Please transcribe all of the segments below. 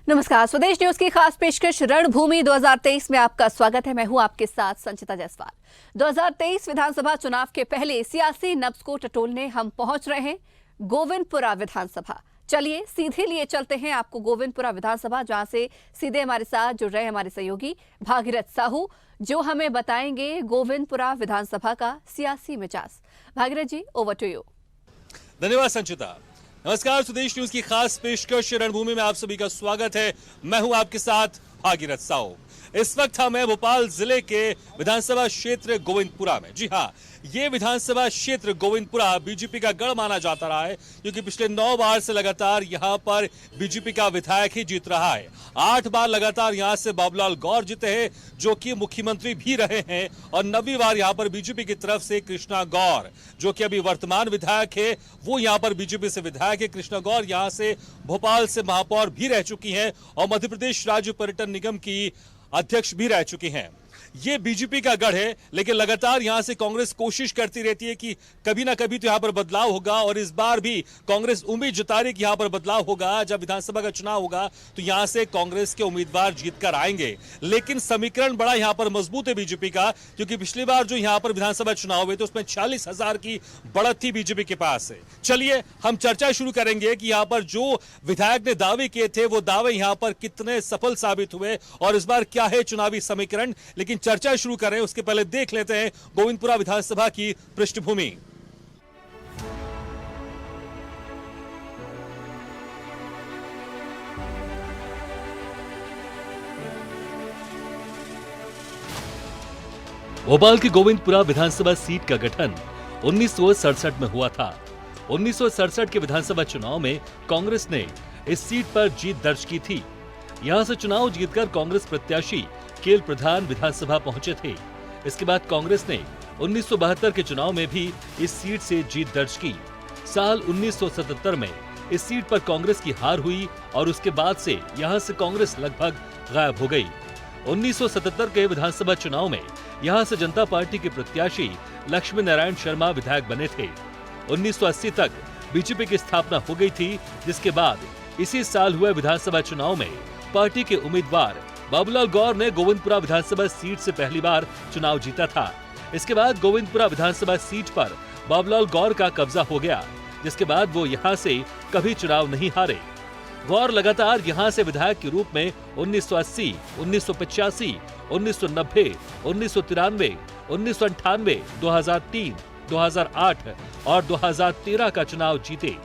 नमस्कार, स्वदेश न्यूज की खास पेशकश रणभूमि 2023 में आपका स्वागत है। मैं हूं आपके साथ संचिता जायसवाल। 2023 विधानसभा चुनाव के पहले सियासी नब्ज को टटोलने हम पहुंच रहे हैं गोविंदपुरा विधानसभा। चलिए सीधे लिए चलते हैं आपको गोविंदपुरा विधानसभा, जहां से सीधे हमारे साथ जुड़ रहे हमारे सहयोगी भागीरथ साहू, जो हमें बताएंगे गोविंदपुरा विधानसभा का सियासी मिजाज। भागीरथ जी, ओवर टू यू। धन्यवाद संचिता। नमस्कार, स्वदेश न्यूज की खास पेशकश रणभूमि में आप सभी का स्वागत है। मैं हूं आपके साथ भागीरथ साहू। इस वक्त हम हैं भोपाल जिले के विधानसभा क्षेत्र गोविंदपुरा में। जी हाँ, ये विधानसभा क्षेत्र गोविंदपुरा बीजेपी का गढ़ माना जाता रहा है, क्योंकि पिछले 9 बार से लगातार यहां पर बीजेपी का विधायक ही जीत रहा है। 8 बार लगातार यहां से बाबूलाल गौर जीते हैं, जो कि मुख्यमंत्री भी रहे हैं, और 9वीं बार यहां पर बीजेपी की तरफ से कृष्णा गौर, जो कि अभी वर्तमान विधायक है, वो यहां पर बीजेपी से विधायक है। कृष्णा गौर यहां से भोपाल से महापौर भी रह चुकी हैं और मध्य प्रदेश राज्य पर्यटन निगम की अध्यक्ष भी रह चुकी हैं। ये बीजेपी का गढ़ है, लेकिन लगातार यहां से कांग्रेस कोशिश करती रहती है कि कभी ना कभी तो यहां पर बदलाव होगा, और इस बार भी कांग्रेस उम्मीद जता रही कि यहां पर बदलाव होगा। जब विधानसभा का चुनाव होगा तो यहां से कांग्रेस के उम्मीदवार जीतकर आएंगे, लेकिन समीकरण बड़ा यहां पर मजबूत है बीजेपी का, क्योंकि पिछली बार जो यहां पर विधानसभा चुनाव हुए तो उसमें 40,000 की बढ़त थी बीजेपी के पास है। चलिए हम चर्चा शुरू करेंगे कि यहां पर जो विधायक ने दावे किए थे वो दावे यहां पर कितने सफल साबित हुए और इस बार क्या है चुनावी समीकरण। लेकिन चर्चा शुरू करें उसके पहले देख लेते हैं गोविंदपुरा विधानसभा की पृष्ठभूमि। भोपाल की गोविंदपुरा विधानसभा सीट का गठन 1967 में हुआ था। 1967 के विधानसभा चुनाव में कांग्रेस ने इस सीट पर जीत दर्ज की थी। यहां से चुनाव जीतकर कांग्रेस प्रत्याशी केएल प्रधान विधानसभा पहुंचे थे। इसके बाद कांग्रेस ने 1972 के चुनाव में भी इस सीट से जीत दर्ज की। साल 1977 में इस सीट पर कांग्रेस की हार हुई और उसके बाद से यहां से कांग्रेस लगभग गायब हो गई। 1977 के विधानसभा चुनाव में यहां से जनता पार्टी के प्रत्याशी लक्ष्मी नारायण शर्मा विधायक बने थे। 1980 तक बीजेपी की स्थापना हो गई थी, जिसके बाद इसी साल हुए विधानसभा चुनाव में पार्टी के उम्मीदवार बाबूलाल गौर ने गोविंदपुरा विधानसभा सीट से पहली बार चुनाव जीता था। इसके बाद गोविंदपुरा विधानसभा सीट पर बाबूलाल गौर का कब्जा हो गया, जिसके बाद वो यहां से कभी चुनाव नहीं हारे। गौर लगातार यहां से विधायक के रूप में 1980, 1985, 1990, 1993, 1998, 2003, 2008 और 2013 का चुनाव जीते।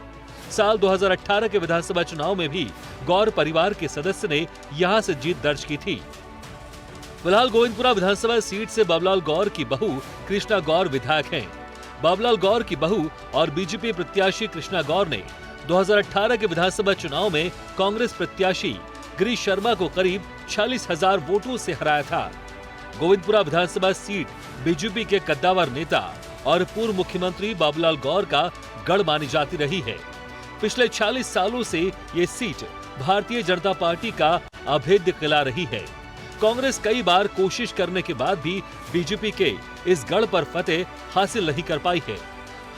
साल 2018 के विधानसभा चुनाव में भी गौर परिवार के सदस्य ने यहां से जीत दर्ज की थी। फिलहाल गोविंदपुरा विधानसभा सीट से बाबूलाल गौर की बहू कृष्णा गौर विधायक हैं। बाबूलाल गौर की बहू और बीजेपी प्रत्याशी कृष्णा गौर ने 2018 के विधानसभा चुनाव में कांग्रेस प्रत्याशी गिरीश शर्मा को करीब 40,000 वोटों से हराया था। गोविंदपुरा विधानसभा सीट बीजेपी के कद्दावर नेता और पूर्व मुख्यमंत्री बाबूलाल गौर का गढ़ मानी जाती रही है। पिछले 40 सालों से ये सीट भारतीय जनता पार्टी का अभेद्य किला रही है। कांग्रेस कई बार कोशिश करने के बाद भी बीजेपी के इस गढ़ पर फतेह हासिल नहीं कर पाई है।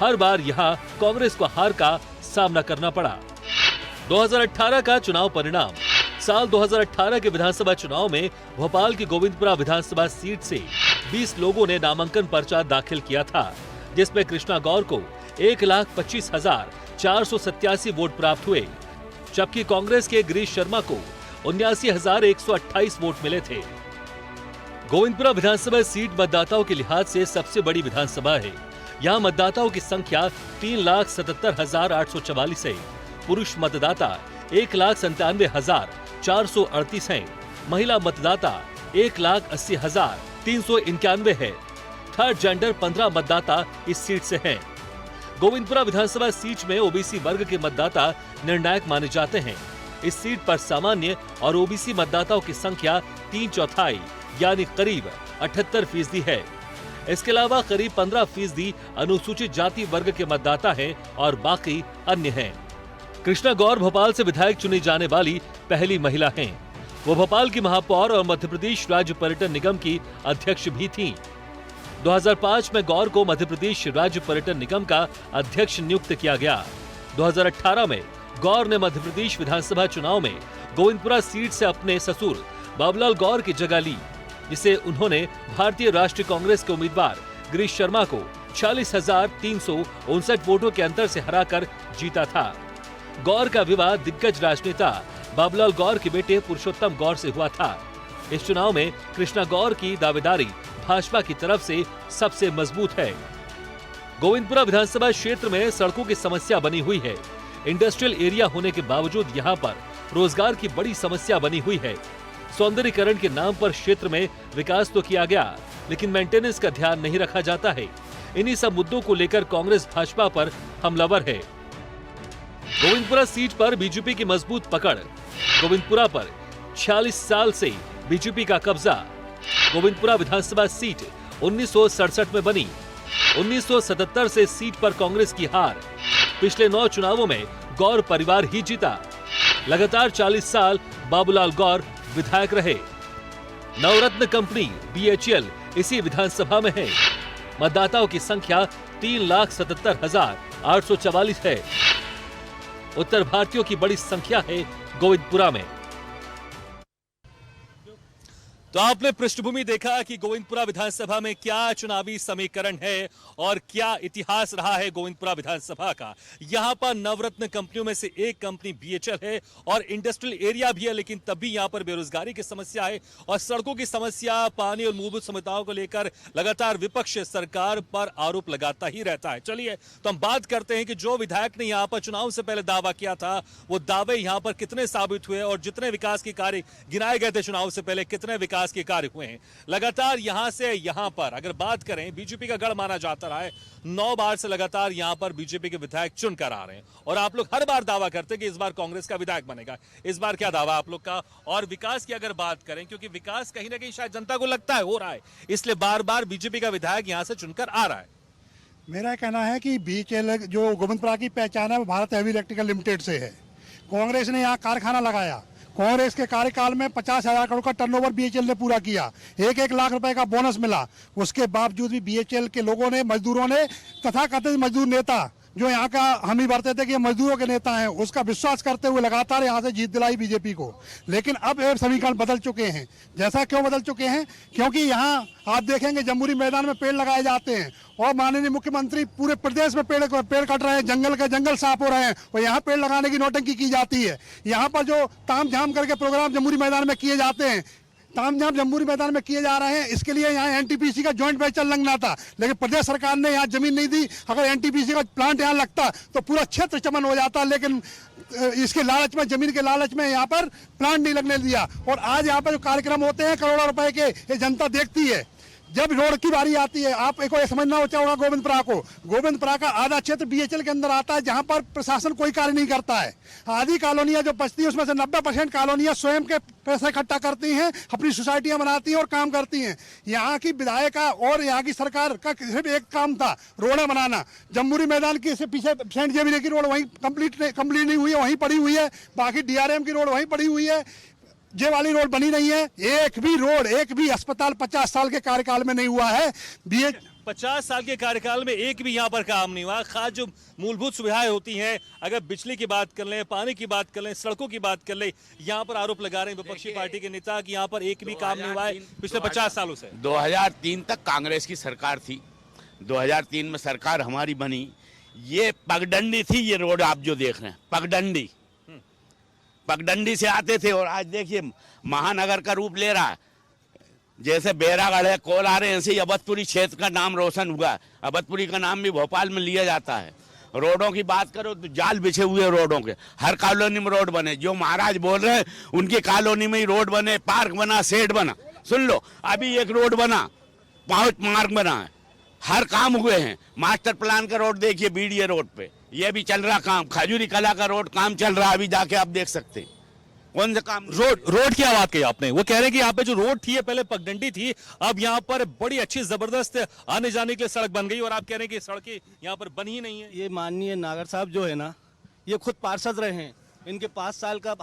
हर बार यहाँ कांग्रेस को हार का सामना करना पड़ा। 2018 का चुनाव परिणाम। साल 2018 के विधानसभा चुनाव में भोपाल की गोविंदपुरा विधानसभा सीट से 20 लोगों ने नामांकन पर्चा दाखिल किया था, जिसमें कृष्णा गौर को 1,25,487 वोट प्राप्त हुए, जबकि कांग्रेस के गिरीश शर्मा को 79,128 वोट मिले थे। गोविंदपुरा विधानसभा सीट मतदाताओं के लिहाज से सबसे बड़ी विधानसभा है। यहाँ मतदाताओं की संख्या 3,77,844 है। पुरुष मतदाता 1,97,438 हैं। महिला मतदाता 1,80,391 है। थर्ड जेंडर 15 मतदाता इस सीट से हैं। गोविंदपुरा विधानसभा सीट में ओबीसी वर्ग के मतदाता निर्णायक माने जाते हैं। इस सीट पर सामान्य और ओबीसी मतदाताओं की संख्या 3/4 यानी करीब 78% है। इसके अलावा करीब 15% अनुसूचित जाति वर्ग के मतदाता हैं और बाकी अन्य हैं। कृष्णा गौर भोपाल से विधायक चुनी जाने वाली पहली महिला हैं। वो भोपाल की महापौर और मध्य प्रदेश राज्य पर्यटन निगम की अध्यक्ष भी थीं। 2005 में गौर को मध्य प्रदेश राज्य पर्यटन निगम का अध्यक्ष नियुक्त किया गया। 2018 में गौर ने मध्य प्रदेश विधानसभा चुनाव में गोविंदपुरा सीट से अपने ससुर बाबूलाल गौर की जगह ली, जिसे उन्होंने भारतीय राष्ट्रीय कांग्रेस के उम्मीदवार गिरीश शर्मा को 40,359 वोटों के अंतर से हराकर जीता था। गौर का विवाह दिग्गज राजनेता बाबूलाल गौर के बेटे पुरुषोत्तम गौर से हुआ था। इस चुनाव में कृष्णा गौर की दावेदारी भाजपा की तरफ से सबसे मजबूत है। गोविंदपुरा विधानसभा क्षेत्र में सड़कों की समस्या बनी हुई है। इंडस्ट्रियल एरिया होने के बावजूद यहाँ पर रोजगार की बड़ी समस्या बनी हुई है। सौंदर्यीकरण के नाम पर क्षेत्र में विकास तो किया गया, लेकिन मेंटेनेंस का ध्यान नहीं रखा जाता है। इन्हीं सब मुद्दों को लेकर कांग्रेस भाजपा पर हमलावर है। गोविंदपुरा सीट पर बीजेपी की मजबूत पकड़। गोविंदपुरा पर 46 साल से बीजेपी का कब्जा। गोविंदपुरा विधानसभा सीट 1967 में बनी। 1977 से सीट पर कांग्रेस की हार। पिछले 9 चुनावों में गौर परिवार ही जीता। लगातार 40 साल बाबूलाल गौर विधायक रहे। नवरत्न कंपनी BHEL इसी विधानसभा में है। मतदाताओं की संख्या 3,77,844 है। उत्तर भारतीयों की बड़ी संख्या है गोविंदपुरा में। तो आपने पृष्ठभूमि देखा कि गोविंदपुरा विधानसभा में क्या चुनावी समीकरण है और क्या इतिहास रहा है गोविंदपुरा विधानसभा का। यहां पर नवरत्न कंपनियों में से एक कंपनी BHEL है और इंडस्ट्रियल एरिया भी है, लेकिन तब भी यहां पर बेरोजगारी की समस्या है और सड़कों की समस्या, पानी और मूलभूत सुविधाओं को लेकर लगातार विपक्ष सरकार पर आरोप लगाता ही रहता है। चलिए तो हम बात करते हैं कि जो विधायक ने यहाँ पर चुनाव से पहले दावा किया था, वो दावे यहाँ पर कितने साबित हुए और जितने विकास के कार्य गिनाए गए थे चुनाव से पहले, कितने विकास के कार्य हुए हैं। लगातार यहां से यहां पर अगर बात करें, बीजेपी का गढ़ माना जाता रहा है। 9 बार से लगातार यहां पर बीजेपी के विधायक चुनकर आ रहे हैं और आप लोग हर बार दावा करते हैं कि इस बार कांग्रेस का विधायक बनेगा। इस बार क्या दावा आप लोग का? और विकास की अगर बात करें, क्योंकि विकास कहीं ना कहीं शायद जनता को लगता है हो रहा है, इसलिए बार बार बीजेपी का विधायक यहां से चुनकर आ रहा है। मेरा कहना है कि BHEL जो गोविंदपुरा की पहचान है वो भारत हेवी इलेक्ट्रिकल लिमिटेड से है। कांग्रेस ने यहाँ कारखाना लगाया। कांग्रेस के कार्यकाल में 50,000 करोड़ का टर्नओवर BHEL ने पूरा किया। 1-1 लाख रुपए का बोनस मिला। उसके बावजूद भी BHEL के लोगों ने, मजदूरों ने, तथाकथित मजदूर नेता जो यहाँ का हम ही भरते थे कि ये मजदूरों के नेता हैं, उसका विश्वास करते हुए लगातार यहाँ से जीत दिलाई बीजेपी को। लेकिन अब ये समीकरण बदल चुके हैं। जैसा क्यों बदल चुके हैं? क्योंकि यहाँ आप देखेंगे जम्बूरी मैदान में पेड़ लगाए जाते हैं और माननीय मुख्यमंत्री पूरे प्रदेश में पेड़ कट रहे हैं, जंगल साफ हो रहे हैं और यहाँ पेड़ लगाने की नौटंकी की जाती है। यहाँ पर जो ताम झाम करके प्रोग्राम जम्बूरी मैदान में किए जाते हैं, तामझाम जम्बूरी मैदान में किए जा रहे हैं, इसके लिए यहाँ NTPC का जॉइंट वेंचर लगना था, लेकिन प्रदेश सरकार ने यहाँ जमीन नहीं दी। अगर NTPC का प्लांट यहाँ लगता तो पूरा क्षेत्र चमन हो जाता, लेकिन इसके लालच में, जमीन के लालच में यहाँ पर प्लांट नहीं लगने दिया। और आज यहाँ पर जो कार्यक्रम होते हैं करोड़ों रुपए के, ये जनता देखती है। जब रोड की बारी आती है, आप एक ये समझना होगा गोविंदपुरा को, गोविंदपुरा का आधा क्षेत्र BHEL के अंदर आता है, जहां पर प्रशासन कोई कार्य नहीं करता है। आधी कॉलोनियां जो बचती है उसमें से 90% कॉलोनियां स्वयं के पैसे इकट्ठा करती हैं, अपनी सोसाइटियां बनाती हैं और काम करती हैं। यहाँ की विधायिका और यहाँ की सरकार का सिर्फ एक काम था, रोडें बनाना। जम्बूरी मैदान की पीछे सेंट जेवियर की रोड वहीं कंप्लीट नहीं हुई है, वहीं पड़ी हुई है। बाकी DRM की रोड वहीं पड़ी हुई है। ये वाली रोड बनी नहीं है। एक भी रोड, एक भी अस्पताल 50 साल के कार्यकाल में नहीं हुआ है। 50 साल के कार्यकाल में एक भी यहाँ पर काम नहीं हुआ। खास जो मूलभूत सुविधाएं होती हैं, अगर बिजली की बात कर लें, पानी की बात कर लें, सड़कों की बात कर लें, यहाँ पर आरोप लगा रहे हैं विपक्षी पार्टी के नेता कि यहाँ पर एक भी काम नहीं हुआ है पिछले 50 सालों से। 2003 तक कांग्रेस की सरकार थी। 2003 में सरकार हमारी बनी। ये पगडंडी थी, ये रोड आप जो देख रहे हैं, पगडंडी से आते थे और आज देखिए महानगर का रूप ले रहा है। जैसे बैरागढ़ है, कोलार है, ऐसे ही अवधपुरी क्षेत्र का नाम रोशन हुआ। अवधपुरी का नाम भी भोपाल में लिया जाता है। रोडों की बात करो तो जाल बिछे हुए रोडों के, हर कॉलोनी में रोड बने। जो महाराज बोल रहे हैं उनकी कॉलोनी में ही रोड बने, पार्क बना, शेड बना। सुन लो, अभी एक रोड बना, पहुंच मार्ग बना है, हर काम हुए हैं। मास्टर प्लान का रोड देखिए BDA रोड पे, ये भी चल रहा काम। खजूरी कला का रोड काम चल रहा है, अभी जाके आप देख सकते हैं। कौन सा काम? रोड क्या बात कही आपने? वो कह रहे हैं कि यहाँ पे जो रोड थी पहले पगडंडी थी, अब यहाँ पर बड़ी अच्छी जबरदस्त आने जाने के लिए सड़क बन गई और आप कह रहे हैं कि सड़कें यहाँ पर बनी ही नहीं है। ये माननीय नागर साहब जो है ना, ये खुद पार्षद रहे हैं इनके 5 साल का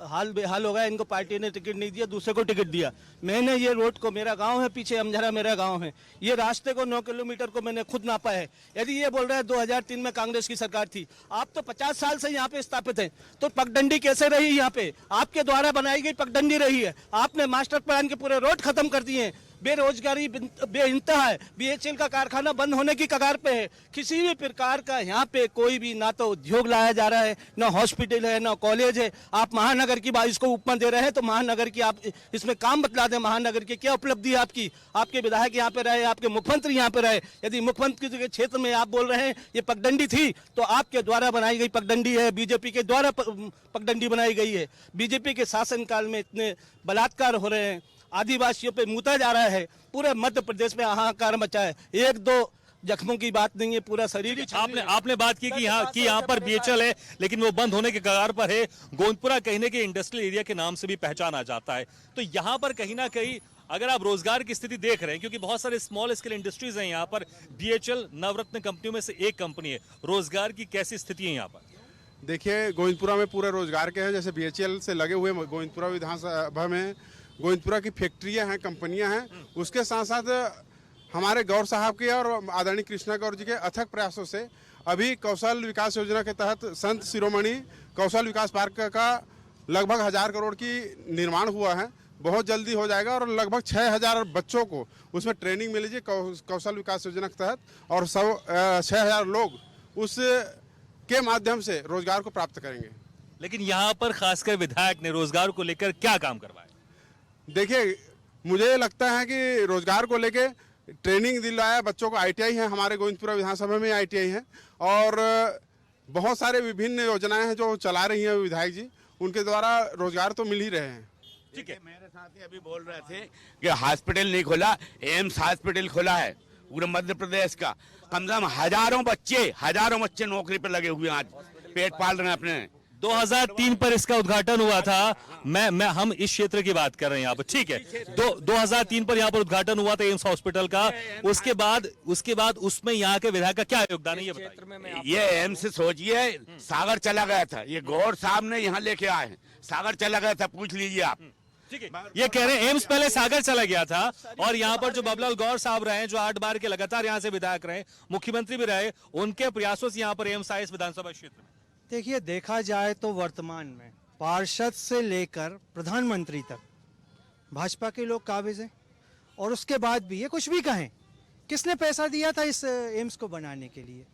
हाल बेहाल हो गया। इनको पार्टी ने टिकट नहीं दिया, दूसरे को टिकट दिया। मैंने ये रोड को, मेरा गांव है पीछे अमझरा मेरा गांव है, ये रास्ते को 9 किलोमीटर को मैंने खुद नापा है। यदि ये बोल रहे हैं 2003 में कांग्रेस की सरकार थी, आप तो 50 साल से यहाँ पे स्थापित हैं, तो पगडंडी कैसे रही यहाँ पे? आपके द्वारा बनाई गई पगडंडी रही है। आपने मास्टर प्लान के पूरे रोड खत्म कर दिए हैं। बेरोजगारी बेइंतहा है। बीएचईएल का कारखाना बंद होने की कगार पे है। किसी भी प्रकार का यहाँ पे कोई भी ना तो उद्योग लाया जा रहा है, ना हॉस्पिटल है, ना कॉलेज है। आप महानगर की बात इसको उपमा दे रहे हैं, तो महानगर की आप इसमें काम बतला दें। महानगर की क्या उपलब्धि है आपकी? आपके विधायक यहाँ पे रहे, आपके मुख्यमंत्री यहाँ पे रहे। यदि मुख्यमंत्री के क्षेत्र में आप बोल रहे हैं ये पगडंडी थी, तो आपके द्वारा बनाई गई पगडंडी है, बीजेपी के द्वारा पगडंडी बनाई गई है। बीजेपी के शासनकाल में इतने बलात्कार हो रहे हैं, आदिवासियों पे मूता जा रहा है, पूरे मध्य प्रदेश में हाहाकार मचा है। 1-2 जख्मों की बात नहीं है, पूरा शरीर। आपने बात की कि यहाँ पर बीएचईएल है, लेकिन वो बंद होने के कगार पर है। गोविंदपुरा कहीं ना कहीं इंडस्ट्रियल एरिया के नाम से भी पहचाना जाता है, तो यहाँ पर कहीं ना कहीं अगर आप रोजगार की स्थिति देख रहे हैं, क्योंकि बहुत सारे स्मॉल स्केल इंडस्ट्रीज हैं यहाँ पर, बीएचईएल नवरत्न कंपनियों में से एक कंपनी है, रोजगार की कैसी स्थिति है यहाँ पर? देखिए, गोविंदपुरा में पूरे रोजगार के हैं। जैसे बीएचईएल से लगे हुए गोविंदपुरा विधानसभा में गोविंदपुरा की फैक्ट्रियां हैं, कंपनियां हैं। उसके साथ साथ हमारे गौर साहब के और आदरणीय कृष्णा गौर जी के अथक प्रयासों से अभी कौशल विकास योजना के तहत संत शिरोमणि कौशल विकास पार्क का लगभग 1000 करोड़ की निर्माण हुआ है। बहुत जल्दी हो जाएगा और लगभग 6000 बच्चों को उसमें ट्रेनिंग मिलेगी कौशल विकास योजना के तहत, और 6000 लोग उस के माध्यम से रोजगार को प्राप्त करेंगे। लेकिन यहाँ पर खासकर विधायक ने रोजगार को लेकर क्या काम करवाया? देखिए, मुझे लगता है कि रोजगार को लेके ट्रेनिंग दिलाया बच्चों को। आईटीआई है हमारे गोविंदपुरा विधानसभा में, आईटीआई है, और बहुत सारे विभिन्न योजनाएं हैं जो चला रही हैं विधायक जी, उनके द्वारा रोजगार तो मिल ही रहे हैं। ठीक है, मेरे साथी अभी बोल रहे थे कि हॉस्पिटल नहीं खुला, एम्स हॉस्पिटल खुला है पूरे मध्य प्रदेश का। कम से कम हजारों बच्चे नौकरी पर लगे हुए हैं, आज पेट पाल रहे हैं अपने। 2003 पर इसका उद्घाटन हुआ था। हम इस क्षेत्र की बात कर रहे हैं यहाँ पर, ठीक है। 2003 पर यहाँ पर उद्घाटन हुआ था एम्स हॉस्पिटल का। उसके बाद उसमें यहाँ के विधायक का क्या योगदान है, ये बताइए। ये एम्स सोचिए, सागर चला गया था, ये गौर साहब ने यहाँ लेके आए हैं। सागर चला गया था, पूछ लीजिए आप। ठीक है, ये कह रहे हैं एम्स पहले सागर चला गया था, और यहाँ पर जो बाबूलाल गौर साहब रहे, जो 8 बार के लगातार यहाँ से विधायक रहे, मुख्यमंत्री भी रहे, उनके प्रयासों से यहाँ पर एम्स आए इस विधानसभा क्षेत्र में। देखिए, देखा जाए तो वर्तमान में पार्षद से लेकर प्रधानमंत्री तक भाजपा के लोग काबिज हैं, और उसके बाद भी ये कुछ भी कहें, किसने पैसा दिया था इस एम्स को बनाने के लिए?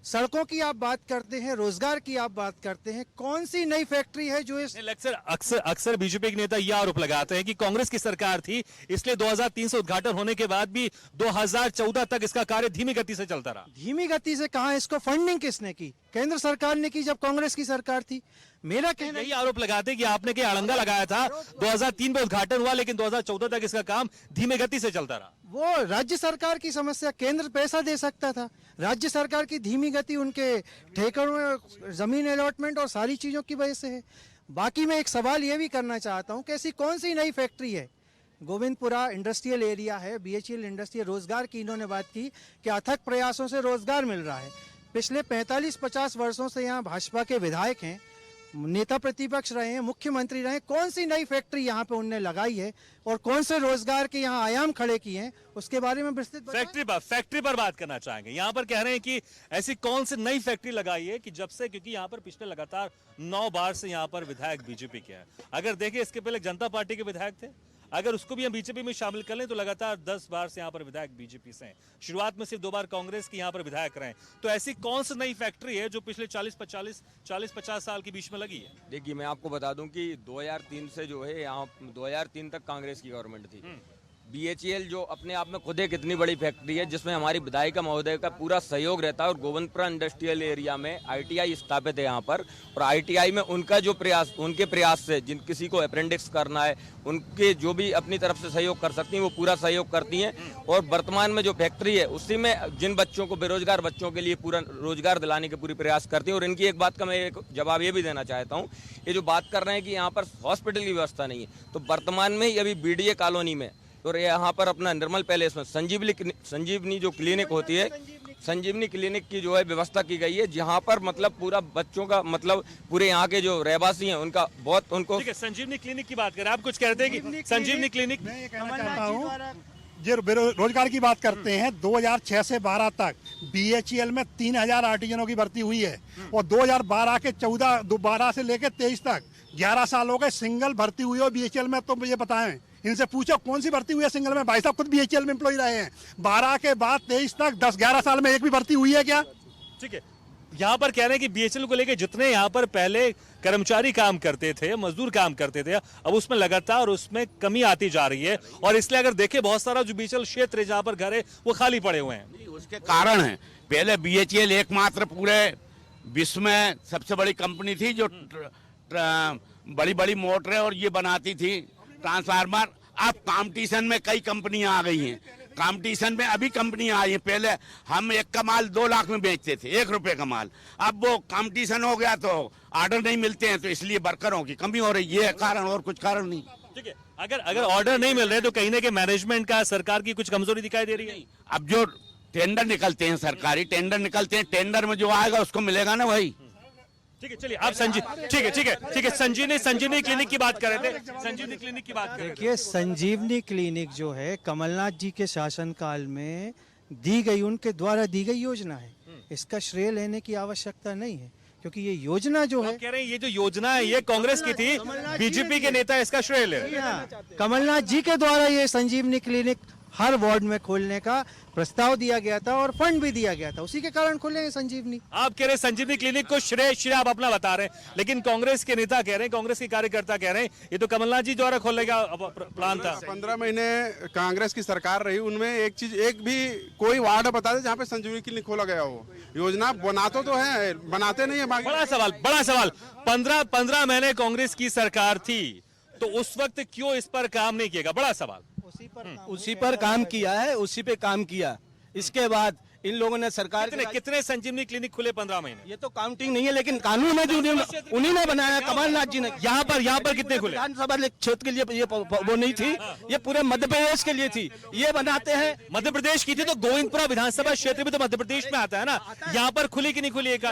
सड़कों की आप बात करते हैं, रोजगार की आप बात करते हैं, कौन सी नई फैक्ट्री है जो इस अक्सर बीजेपी के नेता यह आरोप लगाते हैं कि कांग्रेस की सरकार थी, इसलिए 2003 से उद्घाटन होने के बाद भी 2014 तक इसका कार्य धीमी गति से चलता रहा। धीमी गति से कहां? इसको फंडिंग किसने की? केंद्र सरकार ने की, जब कांग्रेस की सरकार थी। मेरा कहना यही आरोप लगाते हैं कि आपने क्या अड़ंगा लगाया था, 2003 में उद्घाटन हुआ, लेकिन 2014 तक इसका काम धीमी गति से चलता रहा। वो राज्य सरकार की समस्या, केंद्र पैसा दे सकता था। राज्य सरकार की धीमी गति उनके ठेकों, जमीन अलॉटमेंट और सारी चीजों की वजह से है। बाकी मैं एक सवाल ये भी करना चाहता हूँ कि ऐसी कौन सी नई फैक्ट्री है? गोविंदपुरा इंडस्ट्रियल एरिया है, बीएचईएल इंडस्ट्री, रोजगार की इन्होंने बात की कि अथक प्रयासों से रोजगार मिल रहा है। पिछले 45-50 वर्षों से यहाँ भाजपा के विधायक हैं, नेता प्रतिपक्ष रहे हैं, मुख्यमंत्री रहे, कौन सी नई फैक्ट्री यहाँ पे उनने लगाई है और कौन से रोजगार के यहाँ आयाम खड़े किए हैं, उसके बारे में विस्तृत फैक्ट्री पर बात करना चाहेंगे। यहाँ पर कह रहे हैं कि ऐसी कौन सी नई फैक्ट्री लगाई है कि जब से, क्योंकि यहाँ पर पिछले लगातार 9 बार से यहाँ पर विधायक बीजेपी के हैं। अगर देखें, इसके पहले जनता पार्टी के विधायक थे, अगर उसको भी हम बीजेपी में शामिल कर लें तो लगातार 10 बार से यहाँ पर विधायक बीजेपी से हैं। शुरुआत में सिर्फ 2 बार कांग्रेस की यहाँ पर विधायक रहे। तो ऐसी कौन सी नई फैक्ट्री है जो पिछले 40-50 साल के बीच में लगी है? देखिए, मैं आपको बता दूं कि 2003 से जो है यहाँ 2003 तक कांग्रेस की गवर्नमेंट थी। बीएचईएल जो अपने आप में खुद एक इतनी बड़ी फैक्ट्री है जिसमें हमारी विधायिका महोदय का पूरा सहयोग रहता है, और गोविंदपुरा इंडस्ट्रियल एरिया में आईटीआई स्थापित है यहाँ पर, और आईटीआई में उनका जो प्रयास, उनके प्रयास से जिन किसी को अप्रेंडिक्स करना है, उनके जो भी अपनी तरफ से सहयोग कर सकती हैं वो पूरा सहयोग करती हैं। और वर्तमान में जो फैक्ट्री है उसी में जिन बच्चों को, बेरोजगार बच्चों के लिए पूरा रोजगार दिलाने के पूरी प्रयास करती हैं। और इनकी एक बात का मैं एक जवाब ये भी देना चाहता हूँ, ये जो बात कर रहे हैं कि यहाँ पर हॉस्पिटल की व्यवस्था नहीं है, तो वर्तमान में ही अभी बीडीए कॉलोनी में और यहाँ पर अपना निर्मल पैलेस में संजीवनी जो क्लिनिक होती है, संजीवनी क्लिनिक की जो है व्यवस्था की गई है, जहाँ पर मतलब पूरा बच्चों का मतलब पूरे यहाँ के जो रहवासी हैं उनका बहुत उनको। ठीक है, संजीवनी क्लिनिक की बात करें, आप कुछ कहते हैं कि संजीवनी क्लिनिक। मैं ये कहना चाहता हूँ, जो बेरोजगार की बात करते हैं, 2006 से 12 तक बीएचईएल में 3000 आर्टिजनों की भर्ती हुई है और 2012 के 12 से लेकर 23 तक 11 साल हो गए सिंगल भर्ती हुई हो बीएचईएल में। तो मुझे बताएं, इनसे पूछो कौन सी भर्ती हुई है सिंगल में। भाई साहब खुद बीएचईएल में एम्प्लॉय रहे हैं, 12 के बाद 23 तक 10-11 साल में एक भी भर्ती हुई है क्या? ठीक है, यहाँ पर कह रहे हैं कि बीएचईएल को लेकर जितने यहाँ पर पहले कर्मचारी काम करते थे, मजदूर काम करते थे, अब उसमें लगातार उसमें कमी आती जा रही है और इसलिए अगर देखें बहुत सारा जो बीएचईएल क्षेत्र है जहाँ पर घर है वो खाली पड़े हुए हैं। उसके कारण है, पहले बीएचईएल एकमात्र पूरे विश्व में सबसे बड़ी कंपनी थी जो बड़ी बड़ी मोटरें और ये बनाती थी ट्रांसफार्मर। अब कंपटीशन में कई कंपनियां आ गई हैं, कंपटीशन में अभी कंपनियां आई हैं। पहले हम एक का माल 2 लाख में बेचते थे, 1 रुपए का माल। अब वो कंपटीशन हो गया तो ऑर्डर नहीं मिलते हैं, तो इसलिए वर्करों की कमी हो रही है। ये कारण और कुछ कारण नहीं। ठीक है, अगर ऑर्डर नहीं मिल रहे तो कहीं ना कहीं मैनेजमेंट का, सरकार की कुछ कमजोरी दिखाई दे रही है। अब जो टेंडर निकलते हैं, सरकारी टेंडर निकलते हैं, टेंडर में जो आएगा उसको मिलेगा ना भाई। ठीक है, चलिए आप ठीक है संजीवनी क्लिनिक की बात कर रहे थे, संजीवनी क्लिनिक की बात कर रहे थे। देखिए, संजीवनी क्लिनिक जो है कमलनाथ जी के शासनकाल में दी गई, उनके द्वारा दी गई योजना है। इसका श्रेय लेने की आवश्यकता नहीं है, क्योंकि ये योजना जो है, आप कह रहे हैं ये जो योजना है ये कांग्रेस की थी, बीजेपी के नेता इसका श्रेय ले रहे हैं। कमलनाथ जी के द्वारा ये संजीवनी क्लिनिक हर वार्ड में खोलने का प्रस्ताव दिया गया था और फंड भी दिया गया था, उसी के कारण खोले हैं संजीवनी। आप कह रहे हैं संजीवनी क्लिनिक को श्रेय आप अपना बता रहे हैं, लेकिन कांग्रेस के नेता कह रहे हैं, कांग्रेस के कार्यकर्ता कह रहे हैं ये तो कमलनाथ जी द्वारा खोलने का प्लान था। 15 महीने कांग्रेस की सरकार रही, उनमें एक भी कोई वार्ड बता दे जहाँ पे संजीवनी क्लिनिक खोला गया हो। योजना बनाते तो है, बनाते नहीं है। बड़ा सवाल 15 महीने कांग्रेस की सरकार थी तो उस वक्त क्यों इस पर काम नहीं किया? बड़ा सवाल। उसी पर काम किया है, उसी पे काम किया। इसके बाद इन लोगों ने सरकार कितने संजीवनी क्लिनिक खुले 15 महीने? ये तो काउंटिंग नहीं है, लेकिन कानून है जो उन्हीं ने बनाया, कमलनाथ जी ने। यहाँ पर कितने खुले? विधानसभा क्षेत्र के लिए ये वो नहीं थी, ये पूरे मध्य प्रदेश के लिए थी। ये बनाते हैं मध्य प्रदेश की थी तो गोविंदपुरा विधानसभा क्षेत्र भी तो मध्य प्रदेश में आता है ना, यहाँ पर खुली कि नहीं खुली? एक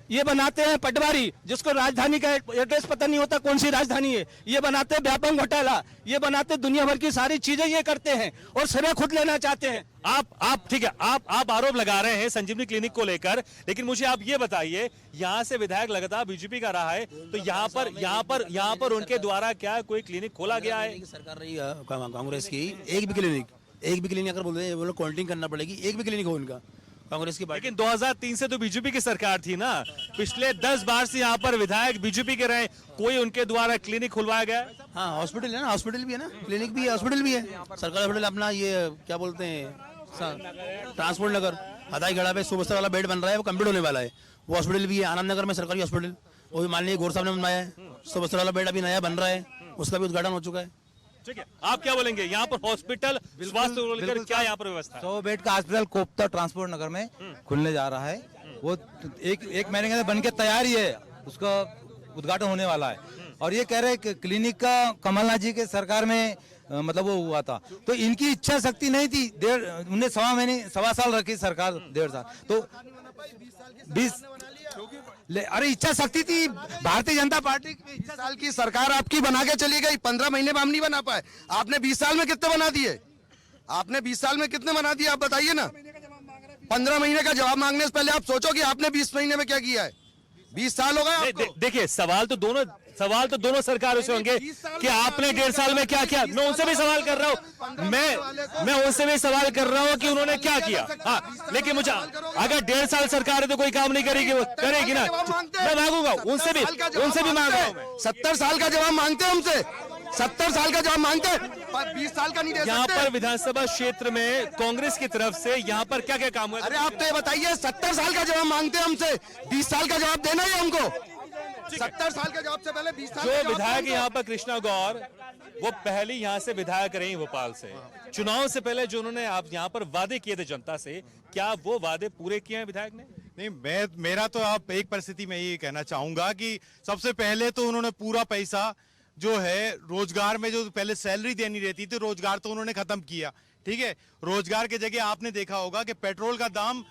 ये बनाते हैं पटवारी, जिसको राजधानी का एड्रेस पता नहीं होता कौन सी राजधानी है। ये बनाते हैं व्यापक घोटाला, ये बनाते दुनिया भर की सारी चीजें ये करते हैं और श्रेय खुद लेना चाहते हैं। आप ठीक है, आप आरोप लगा रहे हैं संजीवनी क्लिनिक को लेकर, लेकिन मुझे आप ये बताइए, यहाँ से विधायक लगातार बीजेपी का रहा है तो यहाँ पर उनके द्वारा क्या कोई क्लिनिक खोला गया है? सरकार रही कांग्रेस की, एक भी क्लिनिक अगर बोल रहे हैं काउंटिंग करना पड़ेगी, एक भी क्लिनिक हो उनका कांग्रेस की। लेकिन 2003 से तो बीजेपी की सरकार थी ना, पिछले 10 बार से यहाँ पर विधायक बीजेपी के रहे, कोई उनके द्वारा क्लिनिक खुलवाया गया? हाँ, हॉस्पिटल है ना, हॉस्पिटल भी है ना, क्लिनिक भी है, हॉस्पिटल भी है। सरकारी हॉस्पिटल अपना ये क्या बोलते हैं, ट्रांसपोर्ट नगर हदाईगढ़ा पे सुबस्तर वाला बेड बन रहा है, वो कंप्लीट होने वाला है। वो हॉस्पिटल भी है आनंद नगर में, सरकारी हॉस्पिटल, वो भी माननीय गौर साहब ने बनवाया है। सुबस्तर वाला बेड अभी नया बन रहा है, उसका भी उद्घाटन हो चुका है। ठीक है, आप क्या बोलेंगे? यहाँ पर हॉस्पिटल स्वास्थ्य को लेकर क्या यहाँ पर व्यवस्था है? 100 बेड का हॉस्पिटल कोप्ता ट्रांसपोर्ट नगर में खुलने जा रहा है। वो एक महीने के अंदर बन के तैयार ही है, उसका उद्घाटन होने वाला है। और ये कह रहे हैं कि क्लिनिक का कमलनाथ जी के सरकार में मतलब वो हुआ था, तो इनकी इच्छा शक्ति नहीं थी। उन्हें 1.25 साल रखी सरकार, 1.5 साल तो 20 अरे इच्छा शक्ति थी भारतीय जनता पार्टी की। 20 साल की सरकार आपकी बना के चली गई, 15 महीने में हम नहीं बना पाए। आपने 20 साल में कितने बना दिए? आपने 20 साल में कितने बना दिए, आप बताइए ना। 15 महीने का जवाब मांगने से पहले आप सोचो कि आपने 20 महीने में क्या किया है। 20 साल हो गए। देखिए, सवाल तो दोनों सरकारों से होंगे कि आपने 1.5 साल में क्या किया। मैं उनसे भी सवाल कर रहा हूँ, मैं उनसे भी सवाल कर रहा हूँ कि उन्होंने क्या किया। हाँ, लेकिन मुझे अगर 1.5 साल सरकार है तो कोई काम नहीं करेगी, वो करेगी ना। मैं मांगूंगा उनसे भी मांग रहा हूँ। 70 साल का जवाब मांगते हैं हमसे, 70 साल का जवाब मांगते हैं, 20 साल का नहीं दे सकते। यहाँ पर विधानसभा क्षेत्र में कांग्रेस की तरफ से यहाँ पर क्या क्या काम हुआ? अरे आप तो ये बताइए, 70 साल का जवाब मांगते हैं हमसे, 20 साल का जवाब देना है हमको। 70 साल के जवाब से पहले 20 साल जो विधायक यहाँ पर कृष्णा गौर, वो पहली यहाँ से विधायक रही भोपाल से। चुनाव से पहले जो उन्होंने आप यहाँ पर वादे किए थे जनता से, क्या वो वादे पूरे किए हैं विधायक ने? नहीं, मेरा तो आप एक परिस्थिति में ये कहना चाहूंगा कि सबसे पहले तो उन्होंने पूरा पैसा जो है रोजगार में जो पहले सैलरी देनी रहती थी, रोजगार तो उन्होंने खत्म किया। ठीक है, रोजगार की जगह आपने देखा होगा कि पेट्रोल का दाम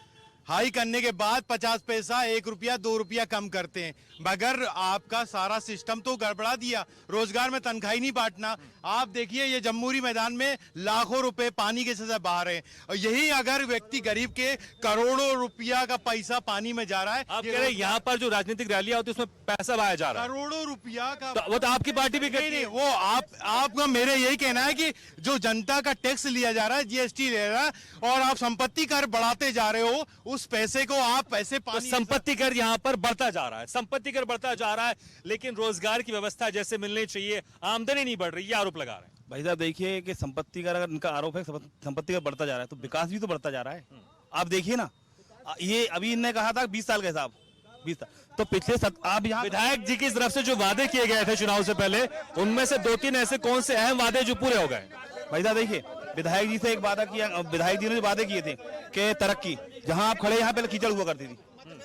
हाई करने के बाद 50 पैसा, 1 रुपया, 2 रुपया कम करते हैं, मगर आपका सारा सिस्टम तो गड़बड़ा दिया। रोजगार में तनख्वाही नहीं बांटना। आप देखिए ये जम्मूरी मैदान में लाखों रुपए पानी के से बाहर हैं, और यही अगर व्यक्ति गरीब के करोड़ों रुपया का पैसा पानी में जा रहा है। आप कह रहे हैं यहाँ पर जो राजनीतिक रैलियां होती है उसमें पैसा बहाया जा रहा है, करोड़ों रुपया का। तो वो तो आपकी पार्टी भी कहती है। वो आपका मेरे यही कहना है कि जो जनता का टैक्स लिया जा रहा है, जीएसटी ले रहा है, और आप संपत्ति कर बढ़ाते जा रहे हो, उस पैसे को आप पैसे तो संपत्ति कर यहाँ पर बढ़ता जा रहा है, संपत्ति कर बढ़ता जा रहा है, लेकिन रोजगार की व्यवस्था जैसे मिलनी चाहिए आमदनी नहीं बढ़ रही, ये आरोप लगा रहे हैं। भाई साहब देखिए कि संपत्ति कर, अगर इनका आरोप है संपत्ति कर बढ़ता जा रहा है तो विकास भी तो बढ़ता जा रहा है। आप देखिए ना, ये अभी इनने कहा था 20 साल का हिसाब, 20 साल तो पिछले आप यहाँ विधायक जी की तरफ से जो वादे किए गए थे चुनाव से पहले, उनमें से 2-3 ऐसे कौन से अहम वादे जो पूरे हो गए? भाई साहब देखिए, विधायक जी से एक वादा किया, विधायक जी ने वादे किए थे कि तरक्की, जहां आप खड़े यहाँ पहले कीचड़ हुआ करती थी,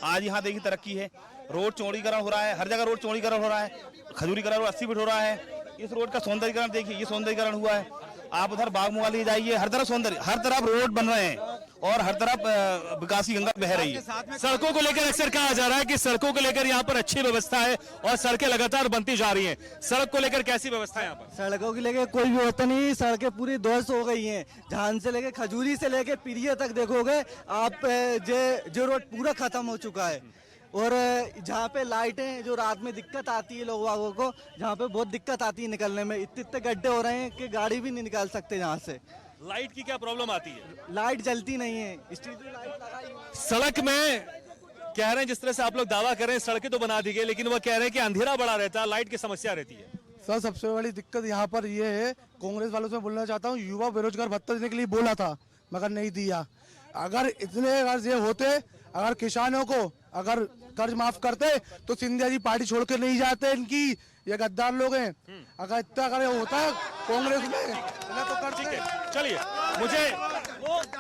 आज यहाँ देखिए तरक्की है, रोड चौड़ीकरण हो रहा है, हर जगह रोड चौड़ीकरण हो रहा है, खजूरीकरण 80 फीट हो रहा है। इस रोड का सौंदर्यीकरण देखिए, ये सौंदर्यीकरण हुआ है। आप उधर बाग मुगाली जाइए, हर तरफ सौंदर्य, हर तरफ रोड बन रहे हैं और हर तरफ विकास की गंगा बह रही है। सड़कों को लेकर अक्सर कहा जा रहा है कि सड़कों को लेकर यहाँ पर अच्छी व्यवस्था है और सड़कें लगातार बनती जा रही हैं। सड़क को लेकर कैसी व्यवस्था है यहाँ पर? सड़कों की लेके कोई व्यवस्था नहीं, सड़कें पूरी ध्वस्त हो गई हैं। झांझ से लेके खजूरी से लेके पीरिया तक देखोगे आप, जो रोड पूरा खत्म हो चुका है। और जहाँ पे लाइटें, जो रात में दिक्कत आती है लोगों को, जहाँ पे बहुत दिक्कत आती है निकलने में, इतने गड्ढे हो रहे हैं कि गाड़ी भी नहीं निकाल सकते यहाँ से। लाइट की क्या प्रॉब्लम आती है? लाइट जलती नहीं है, स्ट्रीट में लाइट लगाई हुई है। सड़क में कह रहे हैं, जिस तरह से आप लोग दावा कर रहे हैं सड़कें तो बना दी गई, लेकिन वो कह रहे हैं कि अंधेरा बड़ा रहता है, लाइट की समस्या रहती है। सर सबसे बड़ी दिक्कत यहाँ पर ये है, कांग्रेस वालों से बोलना चाहता हूँ, युवा बेरोजगार भत्ता देने के लिए बोला था मगर नहीं दिया। अगर इतने ये होते, अगर किसानों को अगर कर्ज माफ करते तो सिंधिया जी पार्टी छोड़ के नहीं जाते, इनकी ये गद्दार लोग हैं। अगर इतना अगर होता कांग्रेस में तो करते। चलिए मुझे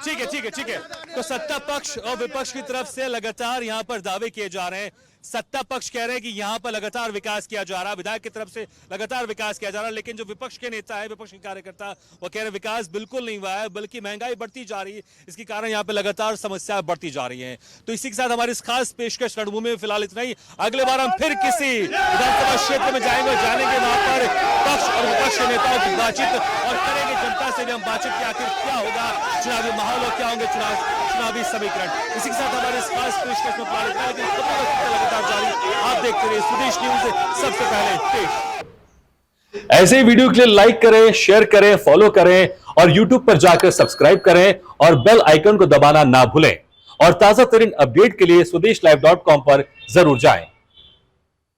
ठीक है। तो सत्ता पक्ष और विपक्ष की तरफ से लगातार यहाँ पर दावे किए जा रहे हैं। सत्ता पक्ष कह रहे हैं कि यहाँ पर लगातार विकास किया जा रहा है, विधायक की तरफ से लगातार विकास किया जा रहा है, लेकिन जो विपक्ष के नेता है, विपक्ष के कार्यकर्ता, वो कह रहे हैं विकास बिल्कुल नहीं हुआ है, बल्कि महंगाई बढ़ती जा रही है, इसके कारण यहाँ पे लगातार समस्याएं बढ़ती जा रही हैं। तो इसी के साथ हमारी इस खास पेशकश रणभूमि में फिलहाल इतना ही। अगले बार हम फिर किसी विधानसभा क्षेत्र में जाएंगे, जानेंगे वहां पर पक्ष और विपक्ष के नेताओं की बातचीत और करेंगे जनता से भी हम बातचीत की आखिर क्या होगा, चुनावी माहौल और क्या होंगे चुनावी समीकरण। इसी के साथ हमारे इस खास पेशकश में फिलहाल इतना, लेकिन खबरों लगातार जारी। आप देखते रहिए स्वदेश न्यूज़, सबसे पहले पेश। ऐसे ही वीडियो के लिए लाइक करें, शेयर करें, फॉलो करें और YouTube पर जाकर सब्सक्राइब करें और बेल आइकन को दबाना ना भूलें। और ताजा तरीन अपडेट के लिए स्वदेशलाइव.com पर जरूर जाएं।